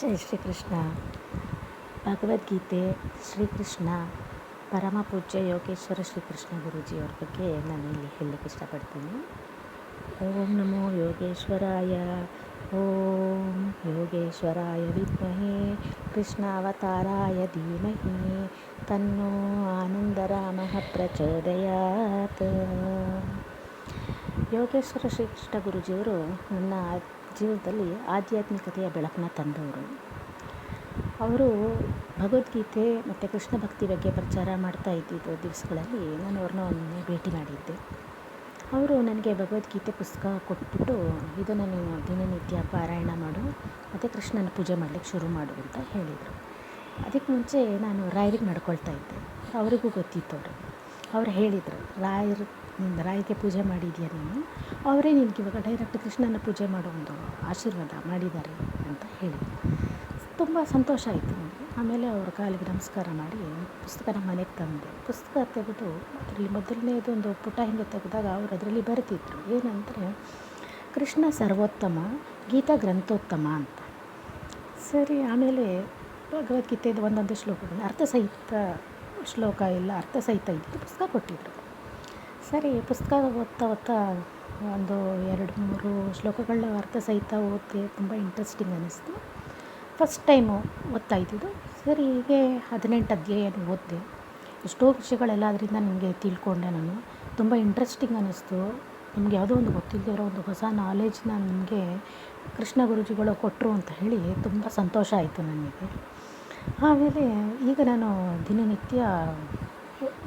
ಜೈ ಶ್ರೀಕೃಷ್ಣ. ಭಗವದ್ಗೀತೆ ಶ್ರೀಕೃಷ್ಣ ಪರಮ ಪೂಜ್ಯ ಯೋಗೇಶ್ವರ ಶ್ರೀಕೃಷ್ಣ ಗುರೂಜಿಯವ್ರ ಬಗ್ಗೆ ನಾನು ಇಲ್ಲಿ ಹೇಳಲಿಕ್ಕೆ ಇಷ್ಟಪಡ್ತೀನಿ. ಓಂ ನಮೋ ಯೋಗೇಶ್ವರಾಯ. ಓಂ ಯೋಗೇಶ್ವರಾಯ ವಿದ್ಮಹೇ ಕೃಷ್ಣಾವತಾರಾಯ ಧೀಮಹಿ ತನ್ನೋ ಆನಂದರಾಮಃ ಪ್ರಚೋದಯಾತ್. ಯೋಗೇಶ್ವರ ಶ್ರೀಕೃಷ್ಣ ಗುರೂಜಿಯವರು ನನ್ನ ಜೀವನದಲ್ಲಿ ಆಧ್ಯಾತ್ಮಿಕತೆಯ ಬೆಳಕನ್ನ ತಂದವರು. ಅವರು ಭಗವದ್ಗೀತೆ ಮತ್ತು ಕೃಷ್ಣ ಭಕ್ತಿ ಬಗ್ಗೆ ಪ್ರಚಾರ ಮಾಡ್ತಾ ಇದ್ದಿದ್ದ ದಿವಸಗಳಲ್ಲಿ ನಾನು ಅವ್ರನ್ನ ಒಮ್ಮೆ ಭೇಟಿ ಮಾಡಿದ್ದೆ. ಅವರು ನನಗೆ ಭಗವದ್ಗೀತೆ ಪುಸ್ತಕ ಕೊಟ್ಬಿಟ್ಟು ಇದನ್ನು ನೀನು ದಿನನಿತ್ಯ ಪಾರಾಯಣ ಮಾಡು ಮತ್ತು ಕೃಷ್ಣನ ಪೂಜೆ ಮಾಡಲಿಕ್ಕೆ ಶುರು ಮಾಡು ಅಂತ ಹೇಳಿದರು. ಅದಕ್ಕೆ ಮುಂಚೆ ನಾನು ರಾಯರಿಗೆ ನಡ್ಕೊಳ್ತಾ ಇದ್ದೆ. ಅವರಿಗೂ ಗೊತ್ತಿತ್ತು. ಅವ್ರು ಹೇಳಿದರು, ರಾಯರಿಗೆ ಪೂಜೆ ಮಾಡಿದ್ಯಾ ನೀನು, ಅವರೇ ನಿನಗೆ ಇವಾಗ ಡೈರೆಕ್ಟ್ ಕೃಷ್ಣನ ಪೂಜೆ ಮಾಡೋ ಒಂದು ಆಶೀರ್ವಾದ ಮಾಡಿದ್ದಾರೆ ಅಂತ ಹೇಳಿ ತುಂಬ ಸಂತೋಷ ಆಯಿತು ನನಗೆ. ಆಮೇಲೆ ಅವ್ರ ಕಾಲಿಗೆ ನಮಸ್ಕಾರ ಮಾಡಿ ಪುಸ್ತಕನ ಮನೆಗೆ ತಂದೆ. ಪುಸ್ತಕ ತೆಗೆದು ಅದರಲ್ಲಿ ಮೊದಲನೇದು ಒಂದು ಪುಟ ಹಿಂಗೆ ತೆಗೆದಾಗ ಅವರು ಅದರಲ್ಲಿ ಬರೆದಿದ್ರು, ಏನಂದರೆ ಕೃಷ್ಣ ಸರ್ವೋತ್ತಮ, ಗೀತಾ ಗ್ರಂಥೋತ್ತಮ ಅಂತ. ಸರಿ, ಆಮೇಲೆ ಭಗವದ್ಗೀತೆದು ಒಂದೊಂದು ಶ್ಲೋಕಗಳು ಅರ್ಥಸಹಿತ ಶ್ಲೋಕ ಎಲ್ಲ ಅರ್ಥಸಹಿತ ಇದ್ದಿದ್ದು ಪುಸ್ತಕ ಕೊಟ್ಟಿದ್ದರು. ಸರಿ, ಪುಸ್ತಕ ಓದ್ತಾ ಒಂದು 2-3 ಶ್ಲೋಕಗಳ ಅರ್ಥಸಹಿತ ಓದಿದೆ. ತುಂಬ ಇಂಟ್ರೆಸ್ಟಿಂಗ್ ಅನ್ನಿಸ್ತು. ಫಸ್ಟ್ ಟೈಮು ಓದ್ತಾ ಇದ್ದಿದ್ದು. ಸರಿ, ಹೀಗೆ 18 ಅಧ್ಯಾಯನೂ ಓದಿದೆ. ಎಷ್ಟೋ ವಿಷಯಗಳೆಲ್ಲ ಅದರಿಂದ ನನಗೆ ತಿಳ್ಕೊಂಡೆ. ನಾನು ತುಂಬ ಇಂಟ್ರೆಸ್ಟಿಂಗ್ ಅನ್ನಿಸ್ತು. ನಮಗೆ ಯಾವುದೋ ಒಂದು ಗೊತ್ತಿಲ್ಲದೆ ಇರೋ ಒಂದು ಹೊಸ ನಾಲೆಜ್ನ ನನಗೆ ಕೃಷ್ಣ ಗುರೂಜಿಗಳು ಕೊಟ್ಟರು ಅಂತ ಹೇಳಿ ತುಂಬ ಸಂತೋಷ ಆಯಿತು ನನಗೆ. ಆಮೇಲೆ ಈಗ ನಾನು ದಿನನಿತ್ಯ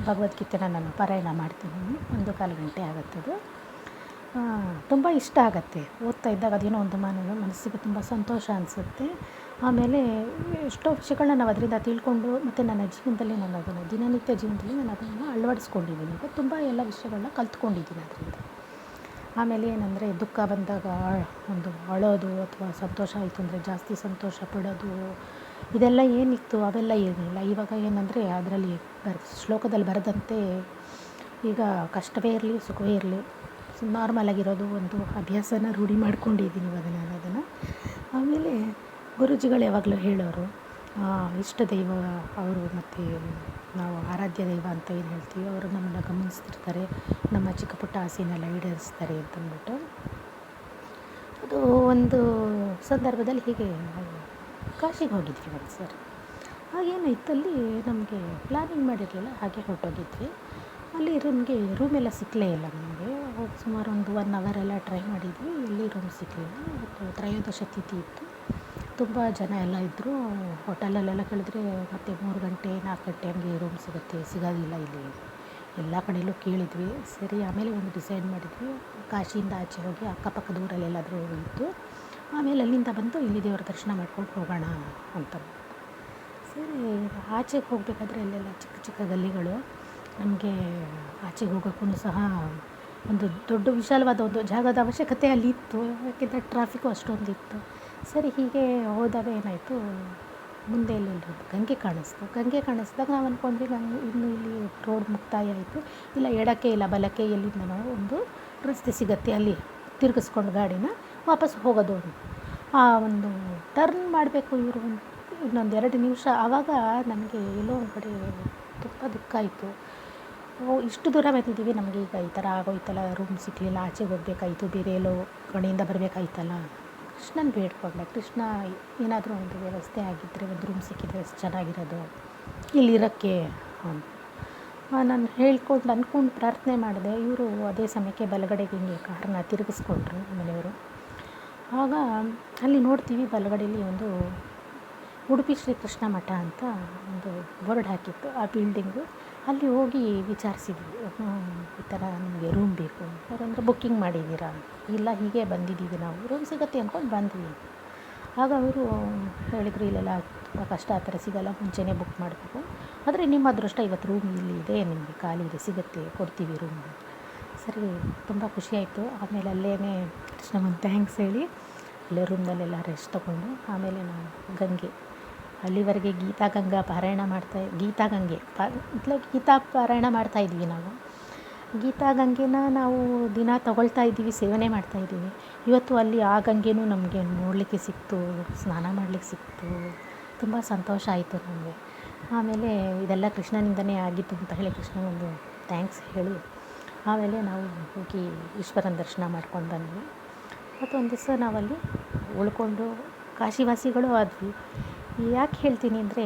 ಭಗವದ್ಗೀತೆನ ನಾನು ಪಾರಾಯಣ ಮಾಡ್ತೀನಿ. 1-1/4 ಗಂಟೆ ಆಗುತ್ತದು. ತುಂಬ ಇಷ್ಟ ಆಗುತ್ತೆ ಓದ್ತಾ ಇದ್ದಾಗ. ಅದೇನೋ ಒಂದು ಮನಸ್ಸಿಗೆ ತುಂಬ ಸಂತೋಷ ಅನಿಸುತ್ತೆ. ಆಮೇಲೆ ಎಷ್ಟೋ ವಿಷಯಗಳನ್ನ ನಾವು ಅದರಿಂದ ತಿಳ್ಕೊಂಡು ಮತ್ತು ನನ್ನ ಜೀವನದಲ್ಲಿ ನಾನು ಅದನ್ನು ದಿನನಿತ್ಯ ಜೀವನದಲ್ಲಿ ನಾನು ಅದನ್ನು ಅಳವಡಿಸ್ಕೊಂಡಿದ್ದೀನಿ. ತುಂಬ ಎಲ್ಲ ವಿಷಯಗಳನ್ನ ಕಲ್ತ್ಕೊಂಡಿದ್ದೀನಿ ಅದರಿಂದ. ಆಮೇಲೆ ಏನಂದರೆ ದುಃಖ ಬಂದಾಗ ಒಂದು ಅಳೋದು ಅಥವಾ ಸಂತೋಷ ಆಯಿತು ಅಂದರೆ ಜಾಸ್ತಿ ಸಂತೋಷ ಪಡೋದು, ಇದೆಲ್ಲ ಏನಿತ್ತು ಅವೆಲ್ಲ ಏನಿಲ್ಲ. ಇವಾಗ ಏನಂದರೆ ಅದರಲ್ಲಿ ಶ್ಲೋಕದಲ್ಲಿ ಬರೆದಂತೆ ಈಗ ಕಷ್ಟವೇ ಇರಲಿ ಸುಖವೇ ಇರಲಿ ನಾರ್ಮಲಾಗಿರೋದು ಒಂದು ಅಭ್ಯಾಸನ ರೂಢಿ ಮಾಡ್ಕೊಂಡಿದ್ದೀನಿ ಇವಾಗ ನಾನು ಅದನ್ನು. ಆಮೇಲೆ ಗುರೂಜಿಗಳು ಯಾವಾಗಲೂ ಹೇಳೋರು, ಇಷ್ಟ ದೈವ ಅವರು ಮತ್ತು ನಾವು ಆರಾಧ್ಯ ದೈವ ಅಂತ ಏನು ಹೇಳ್ತೀವಿ, ಅವರು ನಮ್ಮನ್ನು ಗಮನಿಸ್ತಿರ್ತಾರೆ, ನಮ್ಮ ಚಿಕ್ಕ ಪುಟ್ಟ ಆಸೆನೆಲ್ಲ ಈಡೇರಿಸ್ತಾರೆ ಅಂತಂದ್ಬಿಟ್ಟು. ಅದು ಒಂದು ಸಂದರ್ಭದಲ್ಲಿ ಹೀಗೆ ಕಾಶಿಗೆ ಹೋಗಿದ್ವಿ ಒಂದು ಸರಿ. ಹಾಗೇನಾಯ್ತಲ್ಲಿ ನಮಗೆ ಪ್ಲ್ಯಾನಿಂಗ್ ಮಾಡಿರಲಿಲ್ಲ, ಹಾಗೆ ಹೊರಟೋಗಿದ್ವಿ. ಅಲ್ಲಿ ನಮಗೆ ರೂಮೆಲ್ಲ ಸಿಕ್ಕಲೇ ಇಲ್ಲ ನಮಗೆ. ಸುಮಾರು ಒಂದು 1 ಅವರ್ ಎಲ್ಲ ಟ್ರೈ ಮಾಡಿದ್ವಿ, ಎಲ್ಲಿ ರೂಮ್ ಸಿಕ್ಕಲಿಲ್ಲ. ತ್ರಯೋದಶ ತಿಥಿ ಇತ್ತು, ತುಂಬ ಜನ ಎಲ್ಲ ಇದ್ದರು. ಹೋಟೆಲಲ್ಲೆಲ್ಲ ಕೇಳಿದ್ರೆ ಮತ್ತೆ 3 ಗಂಟೆ 4 ಗಂಟೆ ಹಂಗೆ ರೂಮ್ ಸಿಗೋದಿಲ್ಲ ಇಲ್ಲಿ, ಎಲ್ಲ ಕಡೆಯಲ್ಲೂ ಕೇಳಿದ್ವಿ. ಸರಿ, ಆಮೇಲೆ ಒಂದು ಡಿಸೈಡ್ ಮಾಡಿದ್ವಿ, ಕಾಶಿಯಿಂದ ಆಚೆ ಹೋಗಿ ಅಕ್ಕಪಕ್ಕದ ಊರಲ್ಲಿ ಎಲ್ಲಾದರೂ ಇತ್ತು, ಆಮೇಲೆ ಅಲ್ಲಿಂದ ಬಂದು ಇಲ್ಲಿ ದೇವರ ದರ್ಶನ ಮಾಡ್ಕೊಂಡು ಹೋಗೋಣ ಅಂತ. ಸರಿ, ಆಚೆಗೆ ಹೋಗಬೇಕಾದ್ರೆ ಅಲ್ಲೆಲ್ಲ ಚಿಕ್ಕ ಚಿಕ್ಕ ಗಲ್ಲಿಗಳು. ನಮಗೆ ಆಚೆಗೆ ಹೋಗೋಕ್ಕೂ ಸಹ ಒಂದು ದೊಡ್ಡ ವಿಶಾಲವಾದ ಒಂದು ಜಾಗದ ಅವಶ್ಯಕತೆ ಅಲ್ಲಿ ಇತ್ತು, ಯಾಕೆಂದರೆ ಟ್ರಾಫಿಕ್ಕು ಅಷ್ಟೊಂದಿತ್ತು. ಸರಿ, ಹೀಗೆ ಹೋದಾಗ ಏನಾಯಿತು, ಮುಂದೆ ಎಲ್ಲೆಲ್ಲರೂ ಗಂಗೆ ಕಾಣಿಸ್ದಾಗ ನಾವು ಅಂದ್ಕೊಂಡ್ವಿ ಇನ್ನು ಇಲ್ಲಿ ರೋಡ್ ಮುಕ್ತಾಯ ಆಯಿತು, ಇಲ್ಲ ಎಡಕ್ಕೆ ಇಲ್ಲ ಬಲಕ್ಕೆ ಎಲ್ಲಿಂದ ನಾವು ಒಂದು ರಸ್ತೆ ಸಿಗುತ್ತೆ, ಅಲ್ಲಿ ತಿರುಗಿಸ್ಕೊಂಡು ಗಾಡಿನ ವಾಪಸ್ ಹೋಗೋದು. ಆ ಒಂದು ಟರ್ನ್ ಮಾಡಬೇಕು ಇವರು ಇನ್ನೊಂದು 2 ನಿಮಿಷ. ಆವಾಗ ನನಗೆ ಎಲ್ಲೋ ಒಂದು ಕಡೆ ತುಂಬ ದುಃಖ ಆಯಿತು. ಇಷ್ಟು ದೂರ ಬಂದಿದ್ದೀವಿ, ನಮಗೆ ಈಗ ಈ ಥರ ಆಗೋಯ್ತಲ್ಲ, ರೂಮ್ ಸಿಕ್ಕಲಿಲ್ಲ, ಆಚೆಗೆ ಹೋಗಬೇಕಾಯ್ತು, ಬೇರೆ ಎಲ್ಲೋ ಕಡೆಯಿಂದ ಬರಬೇಕಾಯ್ತಲ್ಲ. ಕೃಷ್ಣನ ಬೇಡ್ಕೊಂಡೆ, ಕೃಷ್ಣ ಏನಾದರೂ ಒಂದು ವ್ಯವಸ್ಥೆ ಆಗಿದ್ದರೆ, ಒಂದು ರೂಮ್ ಸಿಕ್ಕಿದ್ರೆ ಚೆನ್ನಾಗಿರೋದು ಇಲ್ಲಿರೋಕ್ಕೆ ಅಂತ ನಾನು ಅಂದ್ಕೊಂಡು ಪ್ರಾರ್ಥನೆ ಮಾಡಿದೆ. ಇವರು ಅದೇ ಸಮಯಕ್ಕೆ ಬಲಗಡೆಗೆ ಹಿಂಗೆ ಕಾರನ್ನ ತಿರುಗಿಸ್ಕೊಂಡ್ರು ಮನೆಯವರು. ಆಗ ಅಲ್ಲಿ ನೋಡ್ತೀವಿ ಬಲಗಡೆಯಲ್ಲಿ ಒಂದು ಉಡುಪಿ ಶ್ರೀಕೃಷ್ಣ ಮಠ ಅಂತ ಒಂದು ಬೋರ್ಡ್ ಹಾಕಿತ್ತು ಆ ಬಿಲ್ಡಿಂಗು. ಅಲ್ಲಿ ಹೋಗಿ ವಿಚಾರಿಸಿದ್ವಿ, ಈ ಥರ ನಿಮಗೆ ರೂಮ್ ಬೇಕು. ಅವರಂದ್ರೆ ಬುಕ್ಕಿಂಗ್ ಮಾಡಿದ್ದೀರಾ? ಇಲ್ಲ, ಹೀಗೆ ಬಂದಿದ್ದೀವಿ, ನಾವು ರೂಮ್ ಸಿಗುತ್ತೆ ಅಂದ್ಕೊಂಡು ಬಂದ್ವಿ. ಆಗ ಅವರು ಹೇಳಿದರು, ಇಲ್ಲೆಲ್ಲ ತುಂಬ ಕಷ್ಟ, ಆ ಥರ ಸಿಗೋಲ್ಲ, ಮುಂಚೆನೇ ಬುಕ್ ಮಾಡಬೇಕು, ಆದರೆ ನಿಮ್ಮ ಅದೃಷ್ಟ ಇವತ್ತು ರೂಮ್ ಇಲ್ಲಿ ಇದೆ, ನಿಮಗೆ ಖಾಲಿ ಇದೆ, ಸಿಗುತ್ತೆ, ಕೊಡ್ತೀವಿ ರೂಮ್. ಸರಿ, ತುಂಬ ಖುಷಿಯಾಯಿತು. ಆಮೇಲೆ ಅಲ್ಲೇ ಕೃಷ್ಣಗೊಂದು ಥ್ಯಾಂಕ್ಸ್ ಹೇಳಿ ಅಲ್ಲೇ ರೂಮ್ನಲ್ಲೆಲ್ಲ ರೆಸ್ಟ್ ತೊಗೊಂಡು ಆಮೇಲೆ ನಾವು ಅಲ್ಲಿವರೆಗೆ ಗೀತಾ ಪಾರಾಯಣ ಮಾಡ್ತಾ ಇದ್ವಿ ನಾವು. ಗೀತಾ ಗಂಗೆನ ನಾವು ದಿನ ತಗೊಳ್ತಾ ಇದ್ದೀವಿ, ಸೇವನೆ ಮಾಡ್ತಾಯಿದ್ದೀವಿ. ಇವತ್ತು ಅಲ್ಲಿ ಆ ಗಂಗೆನೂ ನಮಗೆ ನೋಡಲಿಕ್ಕೆ ಸಿಕ್ತು, ಸ್ನಾನ ಮಾಡಲಿಕ್ಕೆ ಸಿಕ್ತು. ತುಂಬ ಸಂತೋಷ ಆಯಿತು ನಮಗೆ. ಆಮೇಲೆ ಇದೆಲ್ಲ ಕೃಷ್ಣನಿಂದನೇ ಆಗಿದ್ದು ಅಂತ ಹೇಳಿ ಕೃಷ್ಣನೊಂದು ಥ್ಯಾಂಕ್ಸ್ ಹೇಳಿ ಆಮೇಲೆ ನಾವು ಹೋಗಿ ಈಶ್ವರನ ದರ್ಶನ ಮಾಡ್ಕೊಂಡು ಬಂದ್ವಿ. ಮತ್ತು ಒಂದು ದಿವಸ ನಾವಲ್ಲಿ ಉಳ್ಕೊಂಡು ಕಾಶಿವಾಸಿಗಳು ಆದ್ವಿ. ಯಾಕೆ ಹೇಳ್ತೀನಿ ಅಂದರೆ,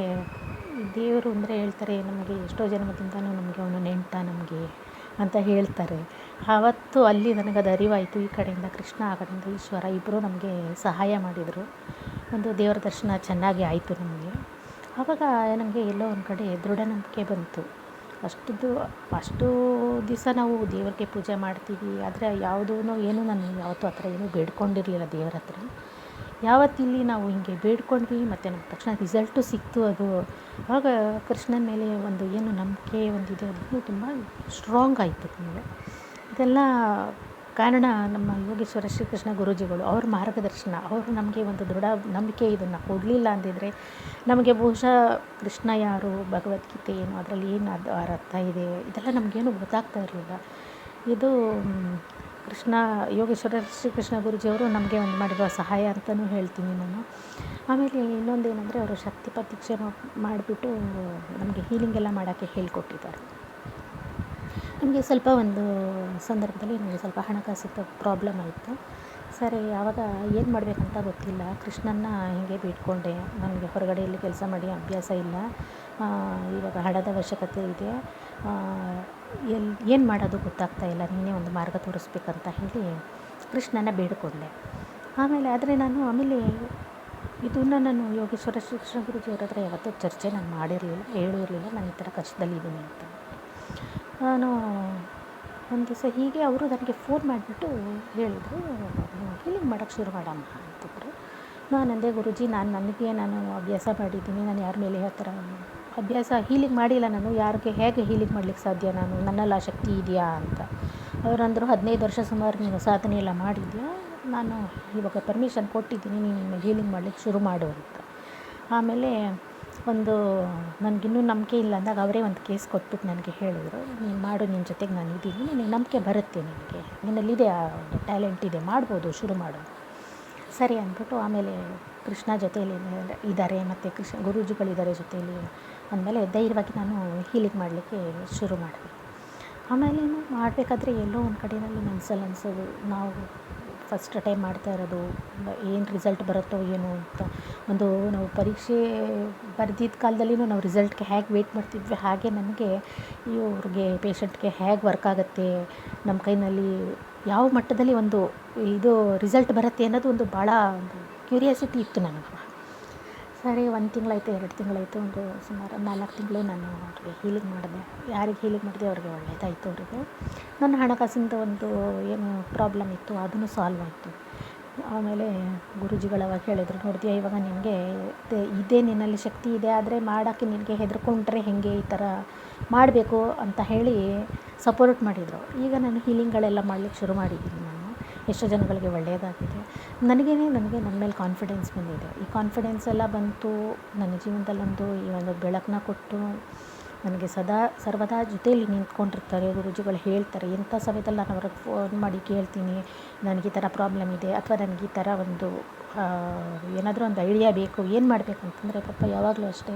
ದೇವರು ಅಂದರೆ ಹೇಳ್ತಾರೆ ನಮಗೆ ಎಷ್ಟೋ ಜನ್ಮದಿಂದನೂ ನಮಗೆ ಅವನು ನೆಂಟ ನಮಗೆ ಅಂತ ಹೇಳ್ತಾರೆ. ಆವತ್ತು ಅಲ್ಲಿ ನನಗದು ಅರಿವಾಯಿತು. ಈ ಕಡೆಯಿಂದ ಕೃಷ್ಣ, ಆ ಕಡೆಯಿಂದ ಈಶ್ವರ ಇಬ್ಬರು ನಮಗೆ ಸಹಾಯ ಮಾಡಿದರು. ಒಂದು ದೇವರ ದರ್ಶನ ಚೆನ್ನಾಗಿ ಆಯಿತು ನಮಗೆ. ಆವಾಗ ನನಗೆ ಎಲ್ಲೋ ಒಂದು ಕಡೆ ದೃಢ ನಂಬಿಕೆ ಬಂತು. ಅಷ್ಟು ದಿವಸ ನಾವು ದೇವರಿಗೆ ಪೂಜೆ ಮಾಡ್ತೀವಿ, ಆದರೆ ಯಾವುದೂ ಏನು ನಾನು ಯಾವತ್ತೂ ಆ ಥರ ಏನೂ ಬೇಡ್ಕೊಂಡಿರಲಿಲ್ಲ ದೇವರ ಹತ್ರ. ಯಾವತ್ತಿಲ್ಲಿ ನಾವು ಹಿಂಗೆ ಬೇಡ್ಕೊಂಡ್ವಿ ಮತ್ತು ನಮ್ಗೆ ತಕ್ಷಣ ರಿಸಲ್ಟು ಸಿಕ್ತು. ಅದು ಆವಾಗ ಕೃಷ್ಣನ ಮೇಲೆ ಒಂದು ಏನು ನಂಬಿಕೆ ಒಂದಿದೆ ಅದು ತುಂಬ ಸ್ಟ್ರಾಂಗ್ ಆಯಿತು ನಮಗೆ. ಇದೆಲ್ಲ ಕಾರಣ ನಮ್ಮ ಯೋಗೇಶ್ವರ ಶ್ರೀಕೃಷ್ಣ ಗುರೂಜಿಗಳು, ಅವ್ರ ಮಾರ್ಗದರ್ಶನ. ಅವರು ನಮಗೆ ಒಂದು ದೃಢ ನಂಬಿಕೆ ಇದನ್ನು ಕೊಡಲಿಲ್ಲ ಅಂದಿದ್ದರೆ ನಮಗೆ ಬಹುಶಃ ಕೃಷ್ಣ ಯಾರು, ಭಗವದ್ಗೀತೆ ಏನು, ಅದರಲ್ಲಿ ಏನು ಅದರ ಅರ್ಥ ಇದೆ, ಇದೆಲ್ಲ ನಮಗೇನು ಗೊತ್ತಾಗ್ತಾ ಇರಲಿಲ್ಲ. ಇದು ಕೃಷ್ಣ ಯೋಗೇಶ್ವರ ಶ್ರೀಕೃಷ್ಣ ಗುರೂಜಿಯವರು ನಮಗೆ ಒಂದು ಮಾಡಿರೋ ಸಹಾಯ ಅಂತಲೂ ಹೇಳ್ತೀನಿ ನಾನು. ಆಮೇಲೆ ಇನ್ನೊಂದೇನೆಂದರೆ, ಅವರು ಶಕ್ತಿ ಪ್ರತೀಕ್ಷೆ ಮಾಡಿಬಿಟ್ಟು ನಮಗೆ ಹೀಲಿಂಗ್ ಎಲ್ಲ ಮಾಡೋಕ್ಕೆ ಹೇಳ್ಕೊಟ್ಟಿದ್ದಾರೆ. ನಮಗೆ ಸ್ವಲ್ಪ ಒಂದು ಸಂದರ್ಭದಲ್ಲಿ ನನಗೆ ಸ್ವಲ್ಪ ಹಣಕಾಸಿನ ಪ್ರಾಬ್ಲಮ್ ಆಯಿತು. ಸರಿ, ಆವಾಗ ಏನು ಮಾಡಬೇಕಂತ ಗೊತ್ತಿಲ್ಲ. ಕೃಷ್ಣನ್ನ ಹೀಗೆ ಬೇಡ್ಕೊಂಡೆ, ನನಗೆ ಹೊರಗಡೆಯಲ್ಲಿ ಕೆಲಸ ಮಾಡಿ ಅಭ್ಯಾಸ ಇಲ್ಲ, ಇವಾಗ ಹಣದ ಅವಶ್ಯಕತೆ ಇದೆ, ಏನು ಮಾಡೋದು ಗೊತ್ತಾಗ್ತಾ ಇಲ್ಲ, ನೀನೇ ಒಂದು ಮಾರ್ಗ ತೋರಿಸ್ಬೇಕಂತ ಹೇಳಿ ಕೃಷ್ಣನ ಬೇಡಿಕೊಂಡೆ. ಆದರೆ ಆಮೇಲೆ ಇದನ್ನು ನಾನು ಯೋಗೇಶ್ವರ ಶ್ರೀಕೃಷ್ಣ ಗುರೂಜಿಯವ್ರ ಹತ್ರ ಯಾವತ್ತೂ ಚರ್ಚೆ ನಾನು ಮಾಡಿರಲಿಲ್ಲ, ಹೇಳಿರಲಿಲ್ಲ ನಾನು ಈ ಥರ ಕಷ್ಟದಲ್ಲಿದ್ದೀನಿ ಅಂತ. ನಾನು ಒಂದು ದಿವಸ ಹೀಗೆ ಅವರು ನನಗೆ ಫೋನ್ ಮಾಡಿಬಿಟ್ಟು ಹೇಳಿದರು, ಹೀಲಿಂಗ್ ಮಾಡೋಕ್ಕೆ ಶುರು ಮಾಡಮ್ಮ ಅಂತಿದ್ರು. ನಾನು ಅಂದೆ, ಗುರೂಜಿ ನಾನು ಅಭ್ಯಾಸ ಮಾಡಿದ್ದೀನಿ, ನಾನು ಯಾರ ಮೇಲೆ ಆ ಥರ ಅಭ್ಯಾಸ ಹೀಲಿಂಗ್ ಮಾಡಿಲ್ಲ, ನಾನು ಯಾರಿಗೆ ಹೇಗೆ ಹೀಲಿಂಗ್ ಮಾಡ್ಲಿಕ್ಕೆ ಸಾಧ್ಯ, ನನ್ನಲ್ಲಿ ಆ ಶಕ್ತಿ ಇದೆಯಾ ಅಂತ. ಅವರಂದರು, 15 ವರ್ಷ ಸುಮಾರು ನೀನು ಸಾಧನೆ ಎಲ್ಲ ಮಾಡಿದ್ಯಾ, ನಾನು ಇವಾಗ ಪರ್ಮಿಷನ್ ಕೊಟ್ಟಿದ್ದೀನಿ, ನೀನು ಹೀಲಿಂಗ್ ಮಾಡ್ಲಿಕ್ಕೆ ಶುರು ಮಾಡು ಅಂತ. ಆಮೇಲೆ ನನಗಿನ್ನೂ ನಂಬಿಕೆ ಇಲ್ಲ ಅಂದಾಗ ಅವರೇ ಒಂದು ಕೇಸ್ ಕೊಟ್ಬಿಟ್ಟು ನನಗೆ ಹೇಳಿದರು, ನೀನು ಮಾಡು, ನಿನ್ನ ಜೊತೆಗೆ ನಾನು ಇದ್ದೀನಿ, ನಿನಗೆ ನಂಬಿಕೆ ಬರುತ್ತೆ, ನಿನ್ನಲ್ಲಿದೆ ಆ ಒಂದು ಟ್ಯಾಲೆಂಟ್ ಇದೆ, ಮಾಡ್ಬೋದು, ಶುರು ಮಾಡು. ಸರಿ ಅಂದ್ಬಿಟ್ಟು ಆಮೇಲೆ ಕೃಷ್ಣ ಜೊತೆಯಲ್ಲಿ ಇದ್ದಾರೆ ಮತ್ತು ಗುರೂಜಿಗಳಿದ್ದಾರೆ ಜೊತೆಯಲ್ಲಿ ಅಂದಮೇಲೆ ಧೈರ್ಯವಾಗಿ ನಾನು ಹೀಲಿಂಗ್ ಮಾಡಲಿಕ್ಕೆ ಶುರು ಮಾಡಿದೆ. ಆಮೇಲೆ ಮಾಡಬೇಕಾದ್ರೆ ಎಲ್ಲೋ ಒಂದು ಕಡೆಯಲ್ಲಿ ಅನಿಸೋದು, ನಾವು ಫಸ್ಟ್ ಟೈಮ್ ಮಾಡ್ತಾ ಇರೋದು, ಏನು ರಿಸಲ್ಟ್ ಬರುತ್ತೋ ಏನೋ ಅಂತ. ನಾವು ಪರೀಕ್ಷೆ ಬರೆದಿದ್ದ ಕಾಲದಲ್ಲಿನೂ ನಾವು ರಿಸಲ್ಟ್ಗೆ ಹೇಗೆ ವೆಯ್ಟ್ ಮಾಡ್ತಿದ್ವಿ, ಹಾಗೆ ನನಗೆ ಇವ್ರಿಗೆ ಪೇಷಂಟ್ಗೆ ಹೇಗೆ ವರ್ಕ್ ಆಗುತ್ತೆ, ನಮ್ಮ ಕೈನಲ್ಲಿ ಯಾವ ಮಟ್ಟದಲ್ಲಿ ಇದು ರಿಸಲ್ಟ್ ಬರುತ್ತೆ ಅನ್ನೋದು ಒಂದು ಭಾಳ ಒಂದು ಕ್ಯೂರಿಯಾಸಿಟಿ ಇತ್ತು ನನಗೆ. ಸರಿ, 1 ತಿಂಗಳಾಯಿತು, 2 ತಿಂಗಳಾಯಿತು, ಒಂದು ಸುಮಾರು 4 ತಿಂಗಳು ನಾನು ಅವ್ರಿಗೆ ಹೀಲಿಂಗ್ ಮಾಡಿದೆ. ಯಾರಿಗೆ ಹೀಲಿಂಗ್ ಮಾಡಿದೆ ಅವ್ರಿಗೆ ಒಳ್ಳೆಯದಾಯಿತು. ಅವರಿಗೆ ನನ್ನ ಹಣಕಾಸಿಂದ ಒಂದು ಏನು ಪ್ರಾಬ್ಲಮ್ ಇತ್ತು ಅದನ್ನು ಸಾಲ್ವ್ ಆಯಿತು. ಆಮೇಲೆ ಗುರೂಜಿಗಳು ಅವಾಗ ಹೇಳಿದರು, ನೋಡ್ತೀಯ ಇವಾಗ ನಿನಗೆ ಇದೇ ನಿನ್ನಲ್ಲಿ ಶಕ್ತಿ ಇದೆ, ಆದರೆ ಮಾಡೋಕ್ಕೆ ನಿನಗೆ ಹೆದರ್ಕೊಂಡ್ರೆ ಹೇಗೆ, ಈ ಥರ ಮಾಡಬೇಕು ಅಂತ ಹೇಳಿ ಸಪೋರ್ಟ್ ಮಾಡಿದರು. ಈಗ ನಾನು ಹೀಲಿಂಗ್ಗಳೆಲ್ಲ ಮಾಡಲಿಕ್ಕೆ ಶುರು ಮಾಡಿದ್ದೀನಿ. ನಾನು ಎಷ್ಟೋ ಜನಗಳಿಗೆ ಒಳ್ಳೆಯದಾಗಿದೆ. ನನಗೆ ನನ್ನ ಮೇಲೆ ಕಾನ್ಫಿಡೆನ್ಸ್ ಬಂದಿದೆ. ಈ ಕಾನ್ಫಿಡೆನ್ಸ್ ಎಲ್ಲ ಬಂತು ನನ್ನ ಜೀವನದಲ್ಲೊಂದು ಈ ಒಂದು ಬೆಳಕನ್ನ ಕೊಟ್ಟು ನನಗೆ ಸರ್ವದಾ ಜೊತೆಯಲ್ಲಿ ನಿಂತ್ಕೊಂಡಿರ್ತಾರೆ. ಗುರೂಜಿಗಳು ಹೇಳ್ತಾರೆ, ಎಂಥ ಸಮಯದಲ್ಲಿ ನಾನು ಅವ್ರಿಗೆ ಫೋನ್ ಮಾಡಿ ಕೇಳ್ತೀನಿ, ನನಗೆ ಈ ಥರ ಪ್ರಾಬ್ಲಮ್ ಇದೆ, ಅಥವಾ ನನಗೆ ಈ ಥರ ಒಂದು ಏನಾದರೂ ಒಂದು ಐಡಿಯಾ ಬೇಕು, ಏನು ಮಾಡಬೇಕಂತಂದರೆ ಪಾಪ ಯಾವಾಗಲೂ ಅಷ್ಟೇ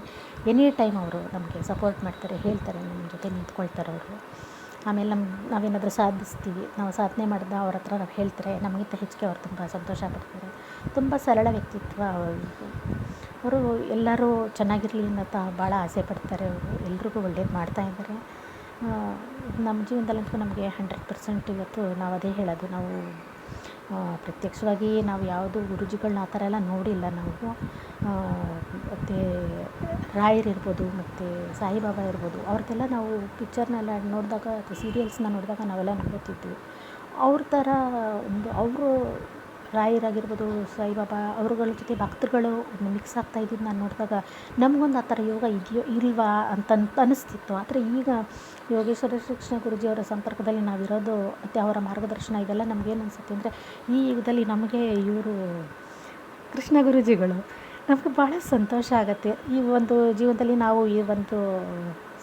ಎನಿ ಟೈಮ್ ಅವರು ನಮಗೆ ಸಪೋರ್ಟ್ ಮಾಡ್ತಾರೆ, ಹೇಳ್ತಾರೆ, ನಮ್ಮ ಜೊತೆ ನಿಂತ್ಕೊಳ್ತಾರೆ ಅವರು. ಆಮೇಲೆ ನಾವೇನಾದರೂ ಸಾಧಿಸ್ತೀವಿ, ನಾವು ಸಾಧನೆ ಮಾಡಿದ ಅವ್ರ ಹತ್ರ ನಾವು ಹೇಳ್ತಾರೆ, ನಮಗಿಂತ ಹೆಚ್ಚಿಗೆ ಅವ್ರು ತುಂಬ ಸಂತೋಷ ಪಡ್ತಾರೆ. ತುಂಬ ಸರಳ ವ್ಯಕ್ತಿತ್ವ ಅವರು. ಎಲ್ಲರೂ ಚೆನ್ನಾಗಿರಲಿ ಅಂತ ಭಾಳ ಆಸೆ ಪಡ್ತಾರೆ ಅವರು. ಎಲ್ರಿಗೂ ಒಳ್ಳೇದು ಮಾಡ್ತಾಯಿದ್ದಾರೆ. ನಮ್ಮ ಜೀವನದಲ್ಲಂತೂ ನಮಗೆ 100% ಇವತ್ತು ನಾವು ಅದೇ ಹೇಳೋದು, ನಾವು ಪ್ರತ್ಯಕ್ಷವಾಗಿ ನಾವು ಯಾವುದು ಗುರೂಜಿಗಳನ್ನ ಆ ಥರ ಎಲ್ಲ ನೋಡಿಲ್ಲ ನಾವು. ಮತ್ತು ರಾಯರಿರ್ಬೋದು ಮತ್ತು ಸಾಯಿಬಾಬಾ ಇರ್ಬೋದು, ಅವ್ರದ್ದೆಲ್ಲ ನಾವು ಪಿಕ್ಚರ್ನೆಲ್ಲ ನೋಡಿದಾಗ ಅಥವಾ ಸೀರಿಯಲ್ಸ್ನ ನೋಡಿದಾಗ ನಾವೆಲ್ಲ ನೋಡುತ್ತಿದ್ವಿ. ಅವ್ರ ಥರ ಅವರು ರಾಯರಾಗಿರ್ಬೋದು, ಸಾಯಿಬಾಬಾ ಅವ್ರುಗಳ ಜೊತೆ ಭಕ್ತರುಗಳು ಮಿಕ್ಸ್ ಆಗ್ತಾ ಇದ್ದಿದ್ದು ನಾನು ನೋಡಿದಾಗ ನಮಗೊಂದು ಆ ಥರ ಯೋಗ ಇದೆಯೋ ಇಲ್ವಾ ಅಂತ ಅನ್ನಿಸ್ತಿತ್ತು. ಆದರೆ ಈಗ ಯೋಗೇಶ್ವರ ಶ್ರೀಕೃಷ್ಣ ಗುರೂಜಿಯವರ ಸಂಪರ್ಕದಲ್ಲಿ ನಾವಿರೋದು ಮತ್ತು ಅವರ ಮಾರ್ಗದರ್ಶನ ಇದೆಲ್ಲ ನಮಗೇನು ಅನಿಸುತ್ತೆ ಅಂದರೆ, ಈ ಯುಗದಲ್ಲಿ ನಮಗೆ ಇವರು ಕೃಷ್ಣ ಗುರೂಜಿಗಳು ನಮಗೆ ಭಾಳ ಸಂತೋಷ ಆಗುತ್ತೆ. ಈ ಒಂದು ಜೀವನದಲ್ಲಿ ನಾವು ಈ ಒಂದು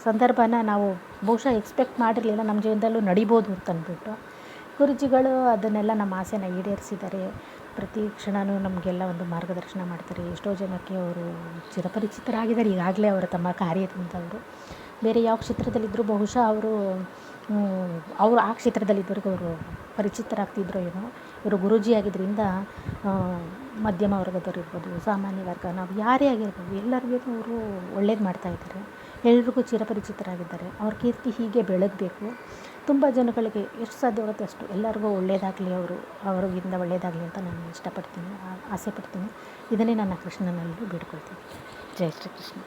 ಸಂದರ್ಭನ ನಾವು ಬಹುಶಃ ಎಕ್ಸ್ಪೆಕ್ಟ್ ಮಾಡಿರಲಿಲ್ಲ ನಮ್ಮ ಜೀವನದಲ್ಲೂ ನಡಿಬೋದು ಅಂತಂದ್ಬಿಟ್ಟು. ಗುರೂಜಿಗಳು ಅದನ್ನೆಲ್ಲ ನಮ್ಮ ಆಸೆನ ಈಡೇರಿಸಿದ್ದಾರೆ. ಪ್ರತಿ ಕ್ಷಣವೂ ನಮಗೆಲ್ಲ ಒಂದು ಮಾರ್ಗದರ್ಶನ ಮಾಡ್ತಾರೆ. ಎಷ್ಟೋ ಜನಕ್ಕೆ ಅವರು ಚಿರಪರಿಚಿತರಾಗಿದ್ದಾರೆ ಈಗಾಗಲೇ ಅವರ ತಮ್ಮ ಕಾರ್ಯದಿಂದ. ಅವರು ಬೇರೆ ಯಾವ ಕ್ಷೇತ್ರದಲ್ಲಿದ್ದರೂ ಬಹುಶಃ ಅವರು ಆ ಕ್ಷೇತ್ರದಲ್ಲಿದ್ದವರೆಗೂ ಅವರು ಪರಿಚಿತರಾಗ್ತಿದ್ರೋ ಏನೋ. ಇವರು ಗುರೂಜಿ ಆಗಿದ್ದರಿಂದ ಮಧ್ಯಮ ವರ್ಗದವ್ರು ಇರ್ಬೋದು, ಸಾಮಾನ್ಯ ವರ್ಗ, ನಾವು ಯಾರೇ ಆಗಿರ್ಬೋದು ಎಲ್ಲರಿಗೂ ಅವರು ಒಳ್ಳೇದು ಮಾಡ್ತಾಯಿದ್ದಾರೆ. ಎಲ್ರಿಗೂ ಚಿರಪರಿಚಿತರಾಗಿದ್ದಾರೆ. ಅವ್ರ ಕೀರ್ತಿ ಹೀಗೆ ಬೆಳಗಬೇಕು. ತುಂಬ ಜನಗಳಿಗೆ ಎಷ್ಟು ಸಾಧ್ಯವಾಗುತ್ತೆ ಅಷ್ಟು ಎಲ್ಲರಿಗೂ ಒಳ್ಳೆಯದಾಗಲಿ, ಅವರಿಂದ ಒಳ್ಳೆಯದಾಗಲಿ ಅಂತ ನಾನು ಇಷ್ಟಪಡ್ತೀನಿ, ಆಸೆ ಪಡ್ತೀನಿ. ಇದನ್ನೇ ನನ್ನ ಕೃಷ್ಣನಲ್ಲಿ ಬೇಡ್ಕೊಳ್ತೀನಿ. ಜೈ ಶ್ರೀ ಕೃಷ್ಣ.